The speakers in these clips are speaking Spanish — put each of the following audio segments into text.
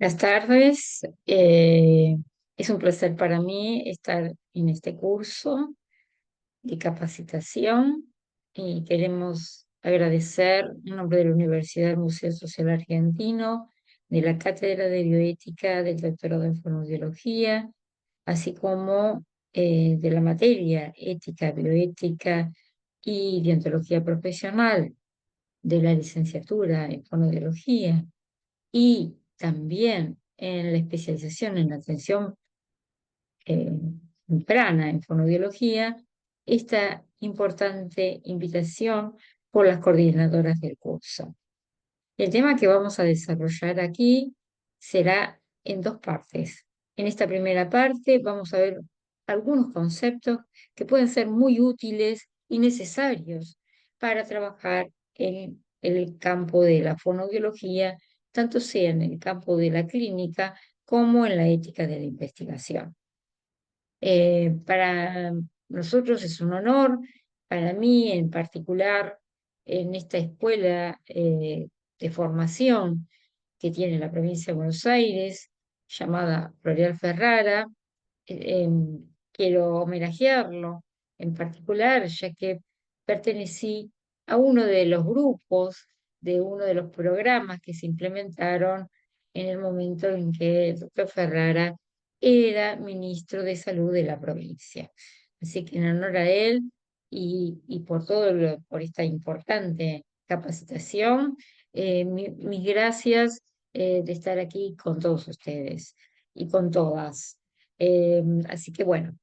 Buenas tardes. Es un placer para mí estar en este curso de capacitación y queremos agradecer en nombre de la Universidad del Museo Social Argentino, de la Cátedra de Bioética, del Doctorado en Fonoaudiología, así como de la materia Ética, Bioética y Deontología Profesional de la licenciatura en Fonoaudiología y también en la especialización en atención eh, temprana en fonoaudiología, esta importante invitación por las coordinadoras del curso. El tema que vamos a desarrollar aquí será en dos partes. En esta primera parte vamos a ver algunos conceptos que pueden ser muy útiles y necesarios para trabajar en el campo de la fonoaudiología, tanto sea en el campo de la clínica como en la ética de la investigación. Para nosotros es un honor, para mí en particular, en esta escuela de formación que tiene la provincia de Buenos Aires, llamada Floreal Ferrara. Quiero homenajearlo en particular, ya que pertenecí a uno de los grupos de uno de los programas que se implementaron en el momento en que el doctor Ferrara era ministro de Salud de la provincia. Así que en honor a él y por por esta importante capacitación, mis gracias de estar aquí con todos ustedes y con todas. Así que bueno,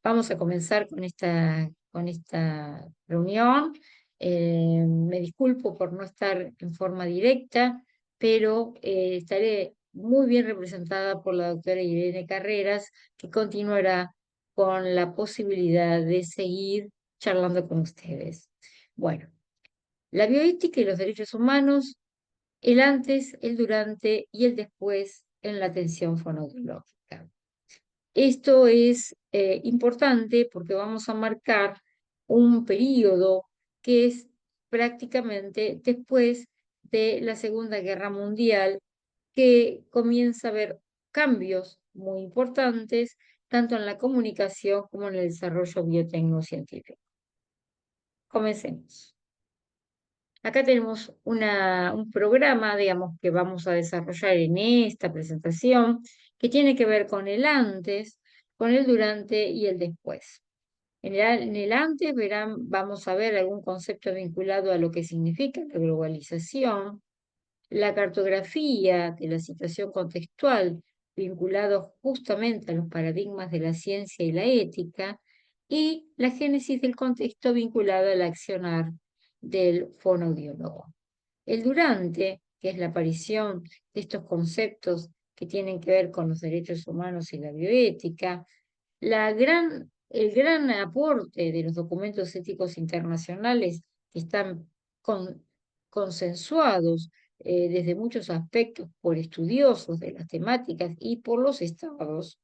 vamos a comenzar con esta reunión. Me disculpo por no estar en forma directa, pero estaré muy bien representada por la doctora Irene Carreras, que continuará con la posibilidad de seguir charlando con ustedes. Bueno, la bioética y los derechos humanos, el antes, el durante y el después en la atención fonoaudiológica. Esto es importante porque vamos a marcar un periodo que es prácticamente después de la Segunda Guerra Mundial, que comienza a haber cambios muy importantes, tanto en la comunicación como en el desarrollo biotecnocientífico. Comencemos. Acá tenemos un programa, digamos, que vamos a desarrollar en esta presentación, que tiene que ver con el antes, con el durante y el después. En el antes vamos a ver algún concepto vinculado a lo que significa la globalización, la cartografía de la situación contextual vinculado justamente a los paradigmas de la ciencia y la ética, y la génesis del contexto vinculado al accionar del fonoaudiólogo. El durante, que es la aparición de estos conceptos que tienen que ver con los derechos humanos y la bioética, el gran aporte de los documentos éticos internacionales que están con- consensuados desde muchos aspectos por estudiosos de las temáticas y por los estados,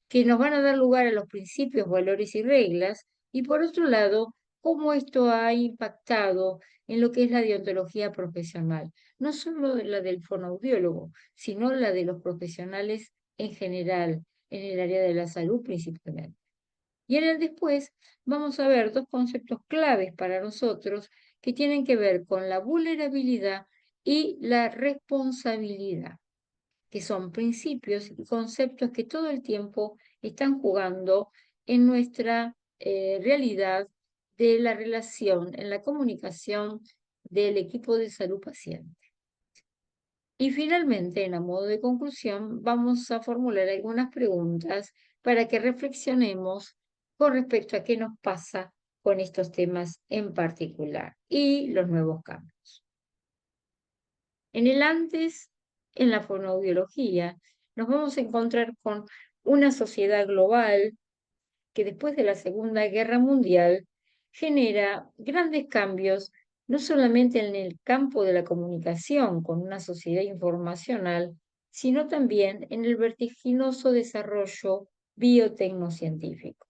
que nos van a dar lugar a los principios, valores y reglas, y por otro lado, cómo esto ha impactado en lo que es la deontología profesional, no solo la del fonoaudiólogo, sino la de los profesionales en general, en el área de la salud principalmente. Y en el después vamos a ver dos conceptos claves para nosotros que tienen que ver con la vulnerabilidad y la responsabilidad, que son principios y conceptos que todo el tiempo están jugando en nuestra realidad de la relación, en la comunicación del equipo de salud paciente. Y finalmente, en a modo de conclusión, vamos a formular algunas preguntas para que reflexionemos con respecto a qué nos pasa con estos temas en particular y los nuevos cambios. En el antes, en la fonoaudiología, nos vamos a encontrar con una sociedad global que después de la Segunda Guerra Mundial genera grandes cambios, no solamente en el campo de la comunicación con una sociedad informacional, sino también en el vertiginoso desarrollo biotecnocientífico.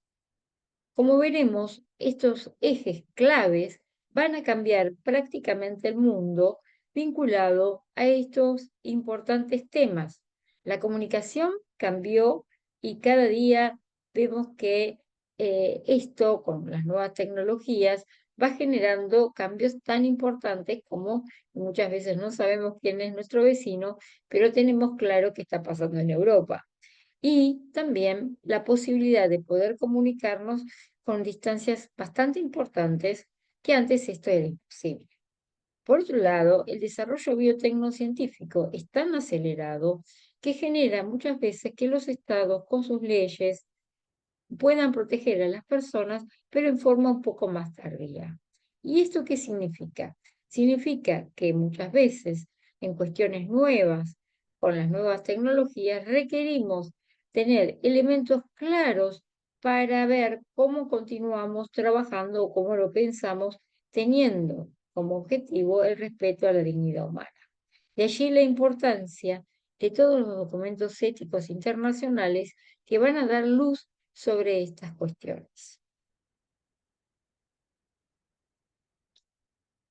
Como veremos, estos ejes claves van a cambiar prácticamente el mundo vinculado a estos importantes temas, La comunicación cambió y cada día vemos que esto, con las nuevas tecnologías, va generando cambios tan importantes como muchas veces no sabemos quién es nuestro vecino, pero tenemos claro qué está pasando en Europa. Y también la posibilidad de poder comunicarnos con distancias bastante importantes, que antes esto era imposible. Por otro lado, el desarrollo biotecnocientífico es tan acelerado que genera muchas veces que los estados con sus leyes puedan proteger a las personas, pero en forma un poco más tardía. ¿Y esto qué significa? Significa que muchas veces en cuestiones nuevas, con las nuevas tecnologías, requerimos tener elementos claros para ver cómo continuamos trabajando o cómo lo pensamos, teniendo como objetivo el respeto a la dignidad humana. De allí la importancia de todos los documentos éticos internacionales que van a dar luz sobre estas cuestiones.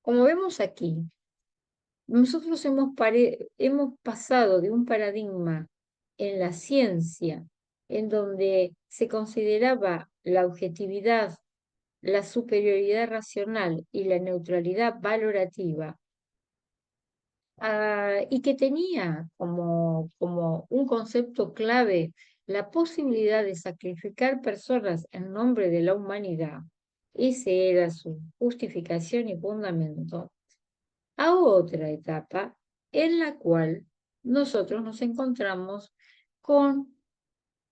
Como vemos aquí, nosotros hemos pasado de un paradigma en la ciencia en donde se consideraba la objetividad, la superioridad racional y la neutralidad valorativa, y que tenía como un concepto clave la posibilidad de sacrificar personas en nombre de la humanidad. Ese era su justificación y fundamento, a otra etapa en la cual nosotros nos encontramos con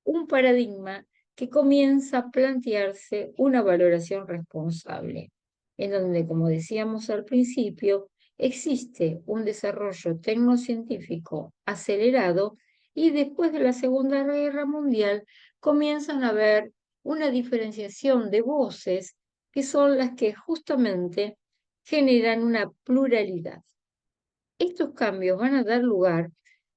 un paradigma que comienza a plantearse una valoración responsable, en donde, como decíamos al principio, existe un desarrollo tecnocientífico acelerado y después de la Segunda Guerra Mundial comienzan a haber una diferenciación de voces que son las que justamente generan una pluralidad. Estos cambios van a dar lugar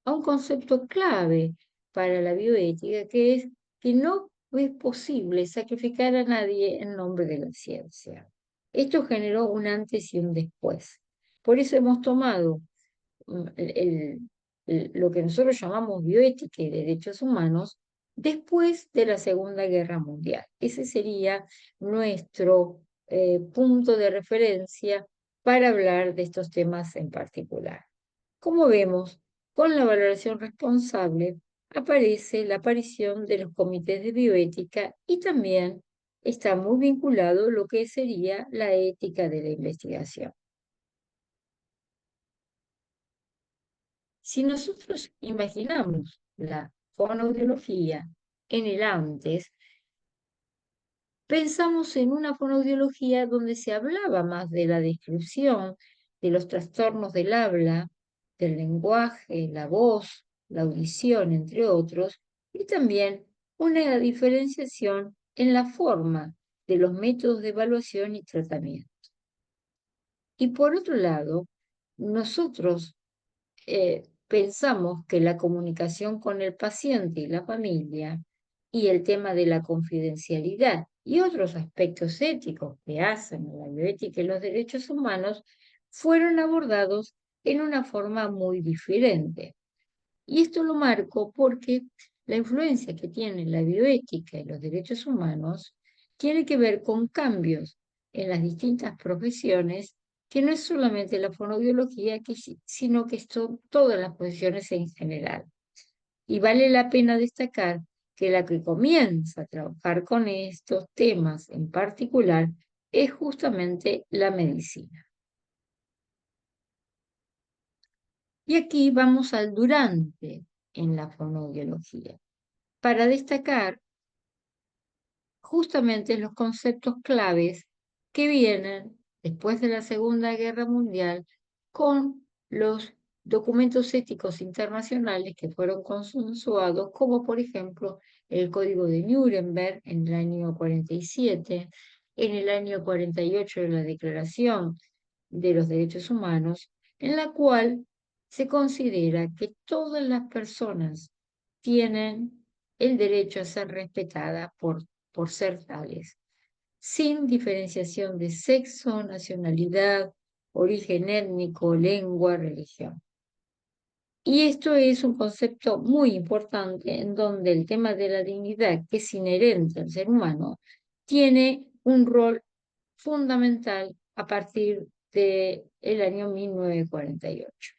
a un concepto clave para la bioética, que es que no es posible sacrificar a nadie en nombre de la ciencia. Esto generó un antes y un después. Por eso hemos tomado lo que nosotros llamamos bioética y derechos humanos después de la Segunda Guerra Mundial. Ese sería nuestro punto de referencia para hablar de estos temas en particular. Como vemos, con la valoración responsable aparece la aparición de los comités de bioética y también está muy vinculado lo que sería la ética de la investigación. Si nosotros imaginamos la fonoaudiología en el antes, pensamos en una fonoaudiología donde se hablaba más de la descripción de los trastornos del habla, del lenguaje, la voz, la audición, entre otros, y también una diferenciación en la forma de los métodos de evaluación y tratamiento. Y por otro lado, nosotros pensamos que la comunicación con el paciente y la familia y el tema de la confidencialidad y otros aspectos éticos que hacen a la bioética y los derechos humanos fueron abordados en una forma muy diferente. Y esto lo marco porque la influencia que tiene la bioética y los derechos humanos tiene que ver con cambios en las distintas profesiones, que no es solamente la fonoaudiología, sino que son todas las profesiones en general. Y vale la pena destacar que la que comienza a trabajar con estos temas en particular es justamente la medicina. Y aquí vamos al durante en la fonoaudiología, para destacar justamente los conceptos claves que vienen después de la Segunda Guerra Mundial con los documentos éticos internacionales que fueron consensuados, como por ejemplo el Código de Nuremberg en el año 47, en el año 48 la Declaración de los Derechos Humanos, en la cual se considera que todas las personas tienen el derecho a ser respetadas por ser tales, sin diferenciación de sexo, nacionalidad, origen étnico, lengua, religión. Y esto es un concepto muy importante en donde el tema de la dignidad, que es inherente al ser humano, tiene un rol fundamental a partir del año 1948.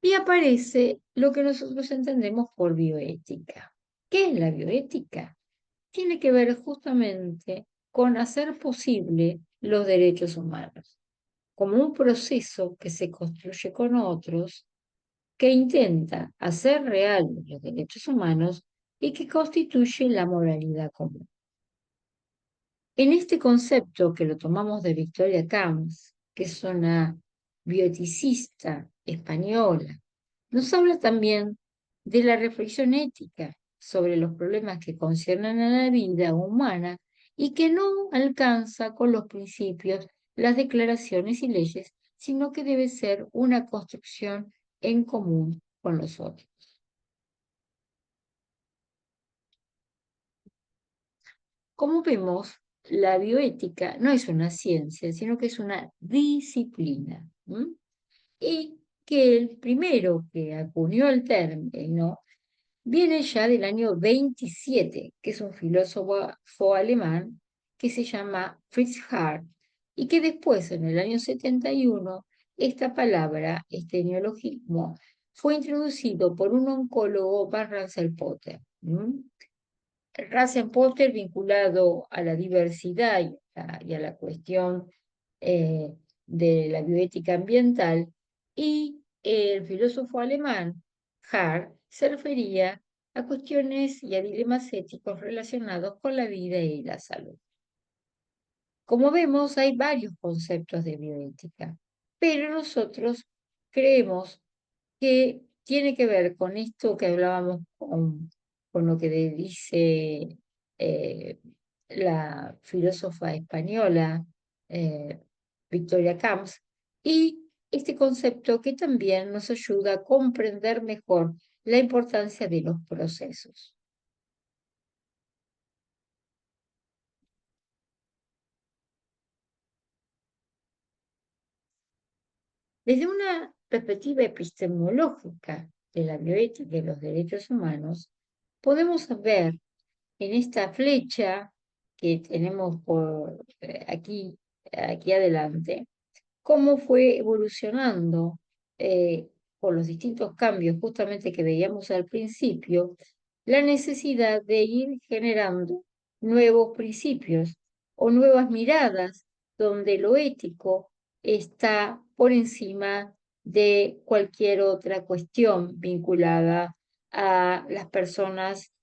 Y aparece lo que nosotros entendemos por bioética. ¿Qué es la bioética? Tiene que ver justamente con hacer posible los derechos humanos, como un proceso que se construye con otros, que intenta hacer real los derechos humanos y que constituye la moralidad común. En este concepto que lo tomamos de Victoria Camps, que es una bioeticista española, nos habla también de la reflexión ética sobre los problemas que conciernen a la vida humana y que no alcanza con los principios, las declaraciones y leyes, sino que debe ser una construcción en común con los otros. Como vemos, la bioética no es una ciencia, sino que es una disciplina. Y que el primero que acuñó el término viene ya del año 27, que es un filósofo alemán que se llama Fritz Hart, y que después, en el año 71, esta palabra, este neologismo, fue introducido por un oncólogo, Bernard Potter. Potter vinculado a la diversidad y a la cuestión eh, de la bioética ambiental, y el filósofo alemán Hart se refería a cuestiones y a dilemas éticos relacionados con la vida y la salud. Como vemos, hay varios conceptos de bioética, pero nosotros creemos que tiene que ver con esto que hablábamos con lo que dice eh, la filósofa española eh, Victoria Camps, y este concepto que también nos ayuda a comprender mejor la importancia de los procesos. Desde una perspectiva epistemológica de la bioética y de los derechos humanos, podemos ver en esta flecha que tenemos por aquí adelante, cómo fue evolucionando por los distintos cambios justamente que veíamos al principio, la necesidad de ir generando nuevos principios o nuevas miradas donde lo ético está por encima de cualquier otra cuestión vinculada a las personas,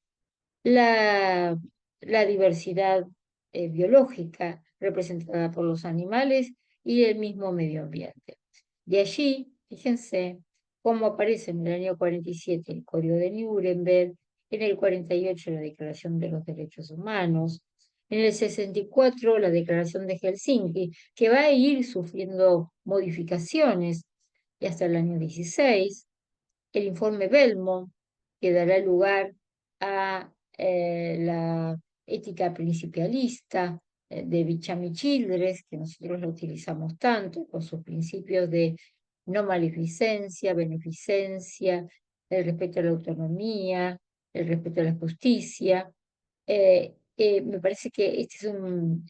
la, la diversidad biológica representada por los animales y el mismo medio ambiente. De allí, fíjense cómo aparece en el año 47 el Código de Nuremberg, en el 48 la Declaración de los Derechos Humanos, en el 64 la Declaración de Helsinki, que va a ir sufriendo modificaciones, y hasta el año 16 el informe Belmont, que dará lugar a la ética principialista de Bichami Childress, que nosotros lo utilizamos tanto, con sus principios de no maleficencia, beneficencia, el respeto a la autonomía, el respeto a la justicia. Me parece que este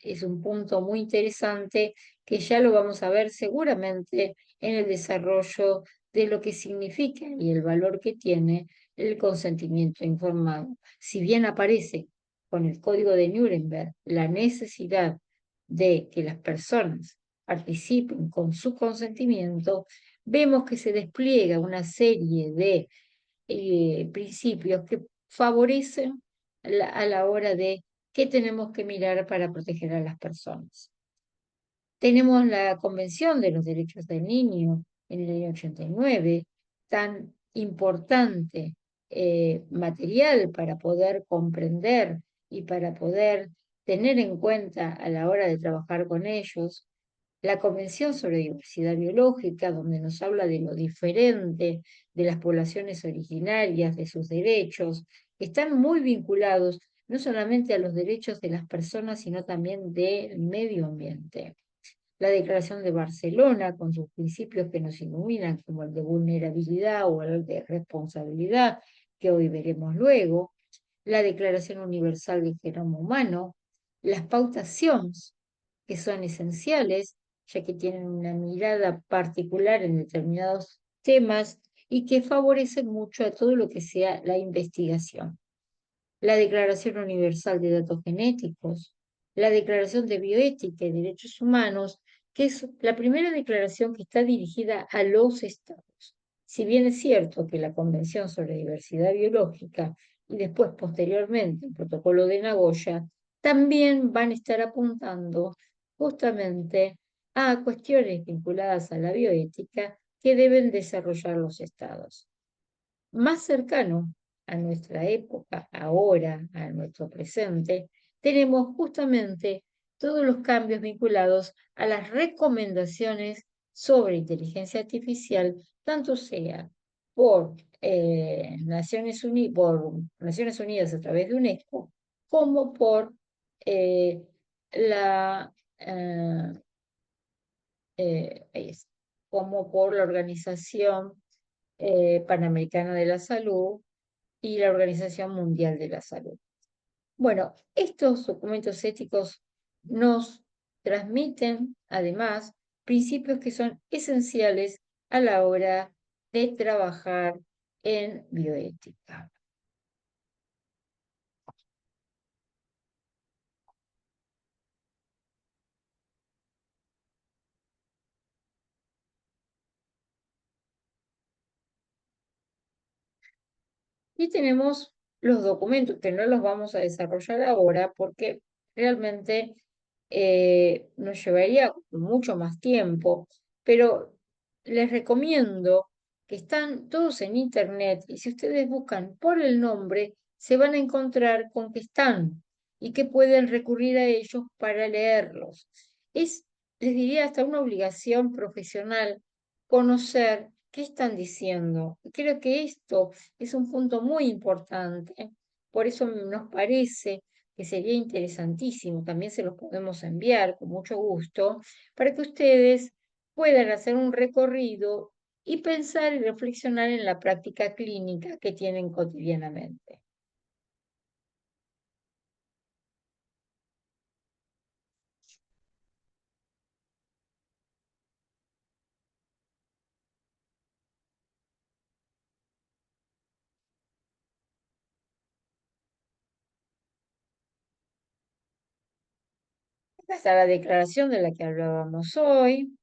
es un punto muy interesante que ya lo vamos a ver seguramente en el desarrollo de lo que significa y el valor que tiene el consentimiento informado. Si bien aparece con el Código de Nuremberg la necesidad de que las personas participen con su consentimiento, vemos que se despliega una serie de principios que favorecen a la hora de qué tenemos que mirar para proteger a las personas. Tenemos la Convención de los Derechos del Niño en el año 89, tan importante material para poder comprender y para poder tener en cuenta a la hora de trabajar con ellos. La Convención sobre Diversidad Biológica, donde nos habla de lo diferente de las poblaciones originarias, de sus derechos, que están muy vinculados no solamente a los derechos de las personas, sino también del medio ambiente. la Declaración de Barcelona, con sus principios que nos iluminan, como el de vulnerabilidad o el de responsabilidad, que hoy veremos luego, la Declaración Universal del Genoma Humano, las pautas SIOMS, que son esenciales, ya que tienen una mirada particular en determinados temas y que favorecen mucho a todo lo que sea la investigación. La Declaración Universal de Datos Genéticos, la Declaración de Bioética y Derechos Humanos, que es la primera declaración que está dirigida a los estados. Si bien es cierto que la Convención sobre Diversidad Biológica y después, posteriormente, el Protocolo de Nagoya, también van a estar apuntando justamente a cuestiones vinculadas a la bioética que deben desarrollar los estados. Más cercano a nuestra época, ahora, a nuestro presente, tenemos justamente todos los cambios vinculados a las recomendaciones sobre inteligencia artificial, tanto sea por, por Naciones Unidas a través de UNESCO, como por eh, la, eh, como por la Organización Panamericana de la Salud y la Organización Mundial de la Salud. Bueno, estos documentos éticos nos transmiten, además, principios que son esenciales a la hora de trabajar en bioética. Y tenemos los documentos que no los vamos a desarrollar ahora porque realmente nos llevaría mucho más tiempo, pero les recomiendo que están todos en internet y si ustedes buscan por el nombre, se van a encontrar con que están y que pueden recurrir a ellos para leerlos. Es, les diría, hasta una obligación profesional conocer qué están diciendo. Creo que esto es un punto muy importante, por eso nos parece que sería interesantísimo, también se los podemos enviar con mucho gusto, para que ustedes puedan hacer un recorrido y pensar y reflexionar en la práctica clínica que tienen cotidianamente. Esta es la declaración de la que hablábamos hoy.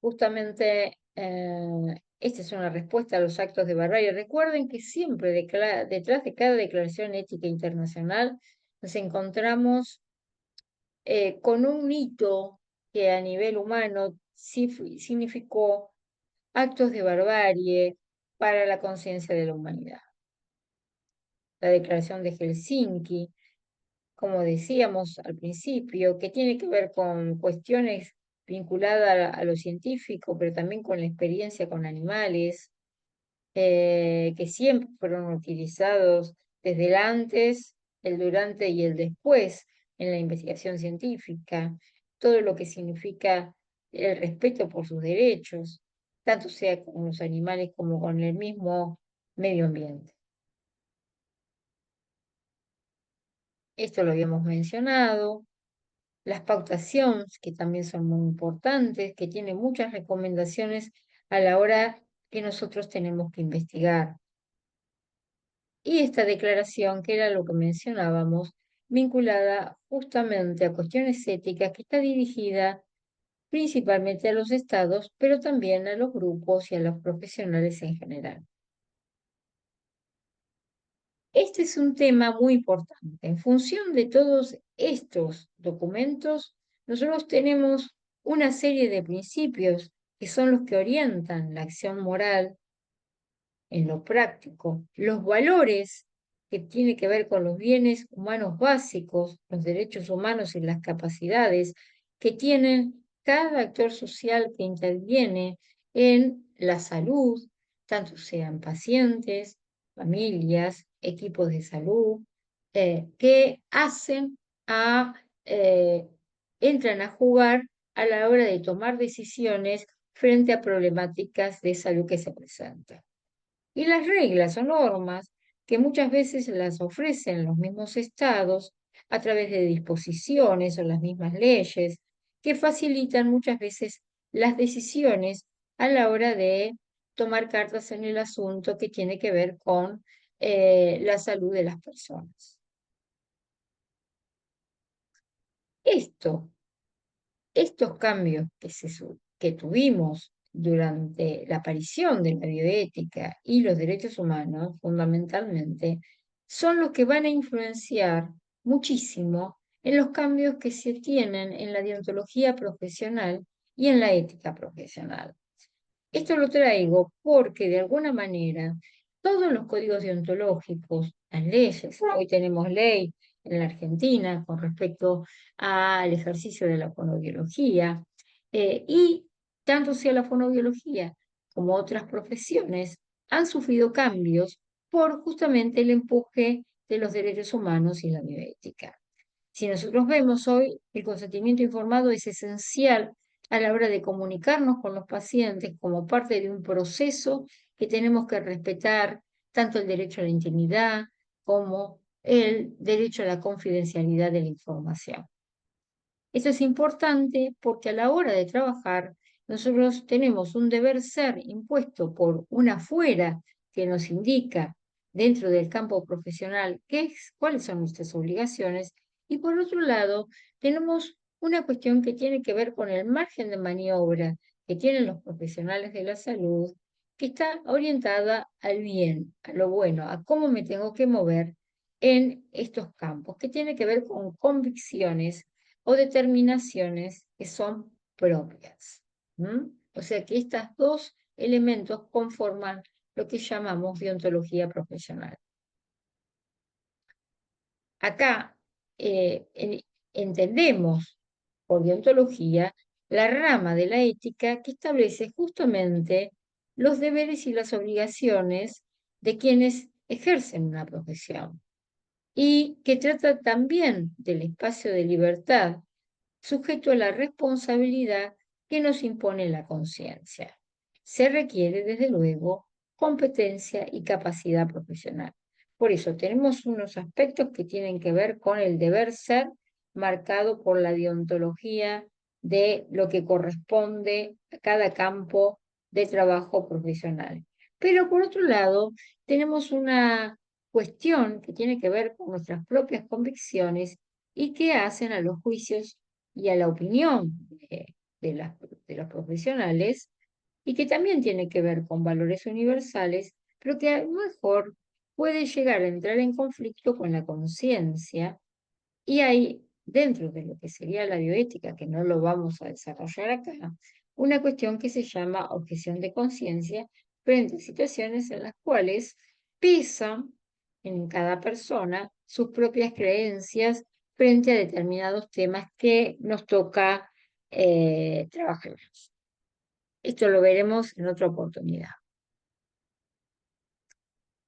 Justamente, esta es una respuesta a los actos de barbarie. Recuerden que siempre detrás de cada declaración ética internacional nos encontramos con un hito que a nivel humano significó actos de barbarie para la conciencia de la humanidad. La Declaración de Helsinki, como decíamos al principio, que tiene que ver con cuestiones vinculadas a lo científico, pero también con la experiencia con animales, que siempre fueron utilizados desde el antes, el durante y el después en la investigación científica, todo lo que significa el respeto por sus derechos, tanto sea con los animales como con el mismo medio ambiente. Esto lo habíamos mencionado. Las pautaciones, que también son muy importantes, que tienen muchas recomendaciones a la hora que nosotros tenemos que investigar. Y esta declaración, que era lo que mencionábamos, vinculada justamente a cuestiones éticas, que está dirigida principalmente a los estados, pero también a los grupos y a los profesionales en general. Este es un tema muy importante. En función de todos estos documentos, nosotros tenemos una serie de principios que son los que orientan la acción moral en lo práctico, los valores que tienen que ver con los bienes humanos básicos, los derechos humanos y las capacidades que tienen cada actor social que interviene en la salud, tanto sean pacientes, familias, equipos de salud, que hacen a entran a jugar a la hora de tomar decisiones frente a problemáticas de salud que se presentan. Y las reglas o normas, que muchas veces las ofrecen los mismos estados a través de disposiciones o las mismas leyes, que facilitan muchas veces las decisiones a la hora de tomar cartas en el asunto que tiene que ver con la salud de las personas. Esto Estos cambios que tuvimos durante la aparición de la bioética y los derechos humanos, fundamentalmente, son los que van a influenciar muchísimo en los cambios que se tienen en la deontología profesional y en la ética profesional. Esto lo traigo porque de alguna manera todos los códigos deontológicos, las leyes, hoy tenemos ley en la Argentina con respecto al ejercicio de la fonoaudiología, y tanto sea la fonoaudiología como otras profesiones han sufrido cambios por justamente el empuje de los derechos humanos y la bioética. Si nosotros vemos hoy, el consentimiento informado es esencial a la hora de comunicarnos con los pacientes como parte de un proceso que tenemos que respetar tanto el derecho a la intimidad como el derecho a la confidencialidad de la información. Esto es importante porque a la hora de trabajar nosotros tenemos un deber ser impuesto por una fuera que nos indica dentro del campo profesional cuáles son nuestras obligaciones, y por otro lado tenemos una cuestión que tiene que ver con el margen de maniobra que tienen los profesionales de la salud, que está orientada al bien, a lo bueno, a cómo me tengo que mover en estos campos, que tiene que ver con convicciones o determinaciones que son propias. O sea que estos dos elementos conforman lo que llamamos deontología profesional. Acá entendemos por deontología la rama de la ética que establece justamente los deberes y las obligaciones de quienes ejercen una profesión y que trata también del espacio de libertad sujeto a la responsabilidad que nos impone la conciencia. Se requiere, desde luego, competencia y capacidad profesional. Por eso tenemos unos aspectos que tienen que ver con el deber ser marcado por la deontología de lo que corresponde a cada campo de trabajo profesional. Pero por otro lado, tenemos una cuestión que tiene que ver con nuestras propias convicciones y que hacen a los juicios y a la opinión de los profesionales, y que también tiene que ver con valores universales, pero que a lo mejor puede llegar a entrar en conflicto con la conciencia, y hay, dentro de lo que sería la bioética, que no lo vamos a desarrollar acá, una cuestión que se llama objeción de conciencia frente a situaciones en las cuales pesan en cada persona sus propias creencias frente a determinados temas que nos toca trabajar. Esto lo veremos en otra oportunidad.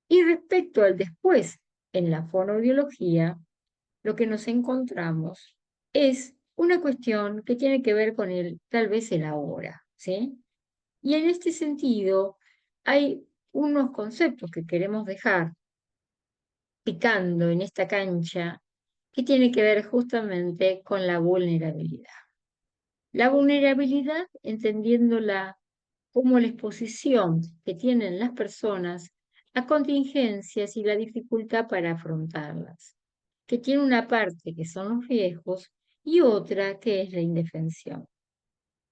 Y respecto al después, en la fonoaudiología, lo que nos encontramos es una cuestión que tiene que ver con tal vez el ahora, ¿sí? Y en este sentido, hay unos conceptos que queremos dejar picando en esta cancha que tiene que ver justamente con la vulnerabilidad. La vulnerabilidad, entendiéndola como la exposición que tienen las personas a contingencias y la dificultad para afrontarlas, que tiene una parte que son los riesgos y otra que es la indefensión.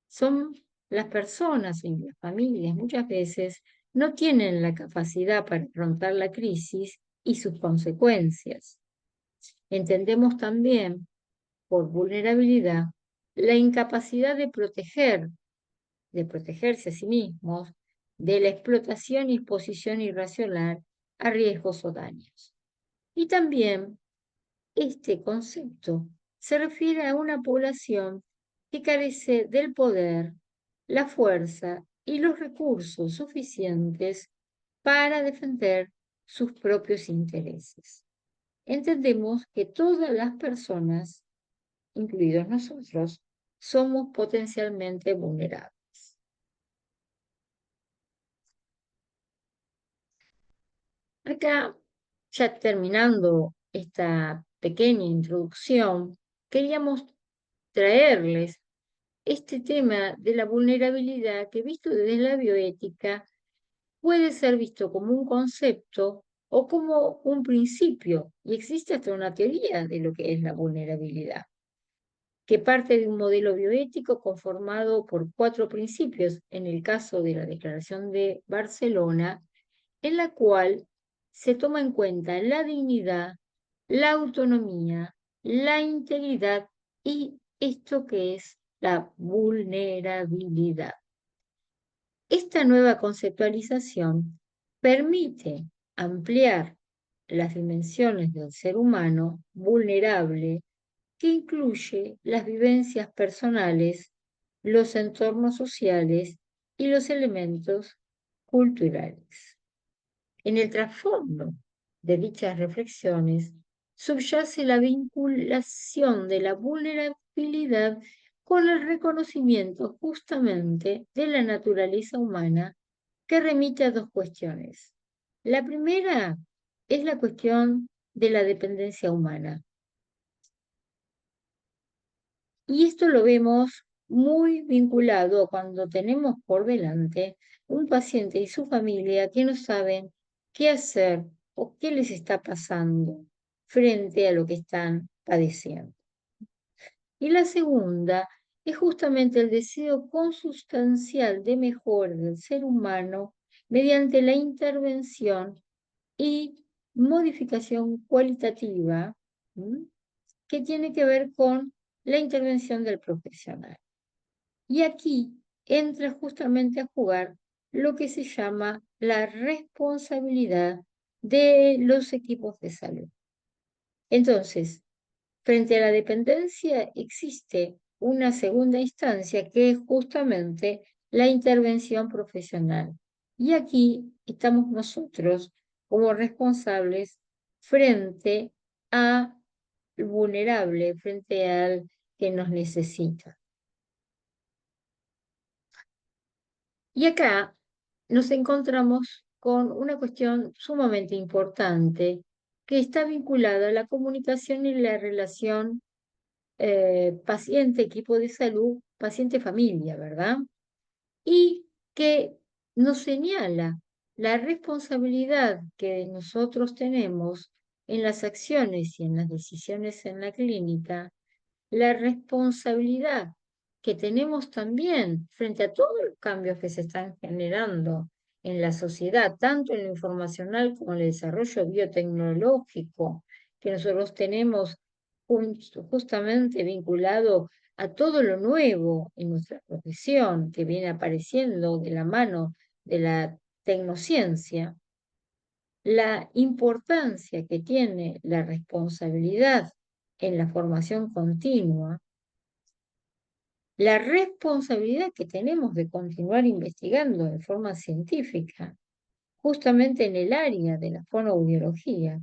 Son las personas y las familias muchas veces no tienen la capacidad para afrontar la crisis y sus consecuencias. Entendemos también por vulnerabilidad la incapacidad de protegerse a sí mismos de la explotación y exposición irracional a riesgos o daños. Y también este concepto se refiere a una población que carece del poder, la fuerza y los recursos suficientes para defender sus propios intereses. Entendemos que todas las personas incluidos nosotros, somos potencialmente vulnerables. Acá, ya terminando esta pequeña introducción, queríamos traerles este tema de la vulnerabilidad que, visto desde la bioética, puede ser visto como un concepto o como un principio, y existe hasta una teoría de lo que es la vulnerabilidad, que parte de un modelo bioético conformado por 4 principios, en el caso de la Declaración de Barcelona, en la cual se toma en cuenta la dignidad, la autonomía, la integridad y esto que es la vulnerabilidad. Esta nueva conceptualización permite ampliar las dimensiones del ser humano vulnerable, que incluye las vivencias personales, los entornos sociales y los elementos culturales. En el trasfondo de dichas reflexiones subyace la vinculación de la vulnerabilidad con el reconocimiento justamente de la naturaleza humana, que remite a 2 cuestiones. La primera es la cuestión de la dependencia humana. Y esto lo vemos muy vinculado cuando tenemos por delante un paciente y su familia que no saben qué hacer o qué les está pasando frente a lo que están padeciendo. Y la segunda es justamente el deseo consustancial de mejora del ser humano mediante la intervención y modificación cualitativa, que tiene que ver con la intervención del profesional. Y aquí entra justamente a jugar lo que se llama la responsabilidad de los equipos de salud. Entonces, frente a la dependencia existe una segunda instancia, que es justamente la intervención profesional. Y aquí estamos nosotros como responsables frente al vulnerable, frente al que nos necesita. Y acá nos encontramos con una cuestión sumamente importante, que está vinculada a la comunicación y la relación paciente, equipo de salud, paciente-familia, ¿verdad? Y que nos señala la responsabilidad que nosotros tenemos en las acciones y en las decisiones en la clínica, la responsabilidad que tenemos también frente a todos los cambios que se están generando en la sociedad, tanto en lo informacional como en el desarrollo biotecnológico, que nosotros tenemos justamente vinculado a todo lo nuevo en nuestra profesión que viene apareciendo de la mano de la tecnociencia, la importancia que tiene la responsabilidad en la formación continua, la responsabilidad que tenemos de continuar investigando de forma científica, justamente en el área de la fonoaudiología,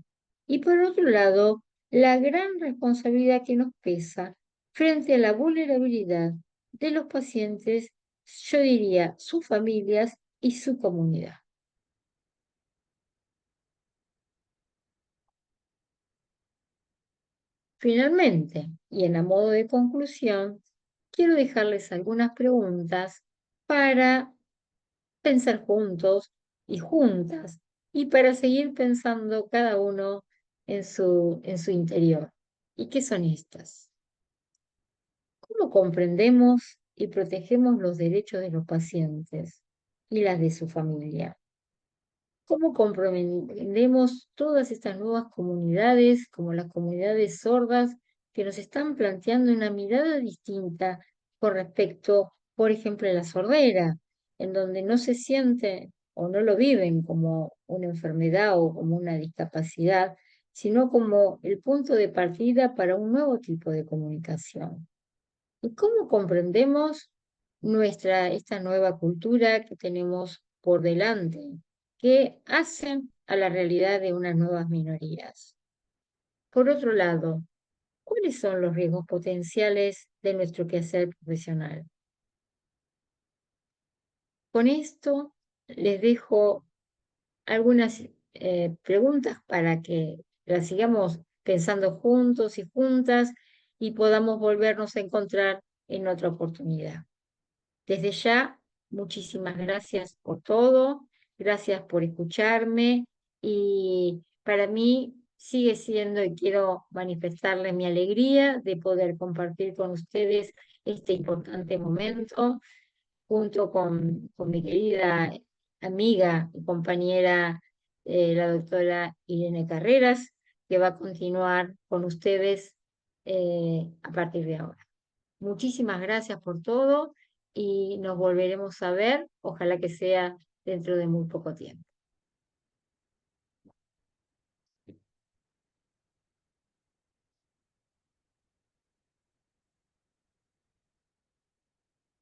y por otro lado, la gran responsabilidad que nos pesa frente a la vulnerabilidad de los pacientes, yo diría, sus familias y su comunidad. Finalmente, y en a modo de conclusión, quiero dejarles algunas preguntas para pensar juntos y juntas, y para seguir pensando cada uno en su interior. ¿Y qué son estas? ¿Cómo comprendemos y protegemos los derechos de los pacientes y las de su familia? ¿Cómo comprendemos todas estas nuevas comunidades, como las comunidades sordas, que nos están planteando una mirada distinta con respecto, por ejemplo, a la sordera, en donde no se siente o no lo viven como una enfermedad o como una discapacidad, sino como el punto de partida para un nuevo tipo de comunicación? ¿Y cómo comprendemos esta nueva cultura que tenemos por delante, que hacen a la realidad de unas nuevas minorías? Por otro lado, ¿Cuáles son los riesgos potenciales de nuestro quehacer profesional? Con esto les dejo algunas preguntas para que las sigamos pensando juntos y juntas y podamos volvernos a encontrar en otra oportunidad. Desde ya, muchísimas gracias por todo, gracias por escucharme y para mí sigue siendo y quiero manifestarles mi alegría de poder compartir con ustedes este importante momento junto con mi querida amiga y compañera, la doctora Irene Carreras, que va a continuar con ustedes a partir de ahora. Muchísimas gracias por todo y nos volveremos a ver, ojalá que sea dentro de muy poco tiempo.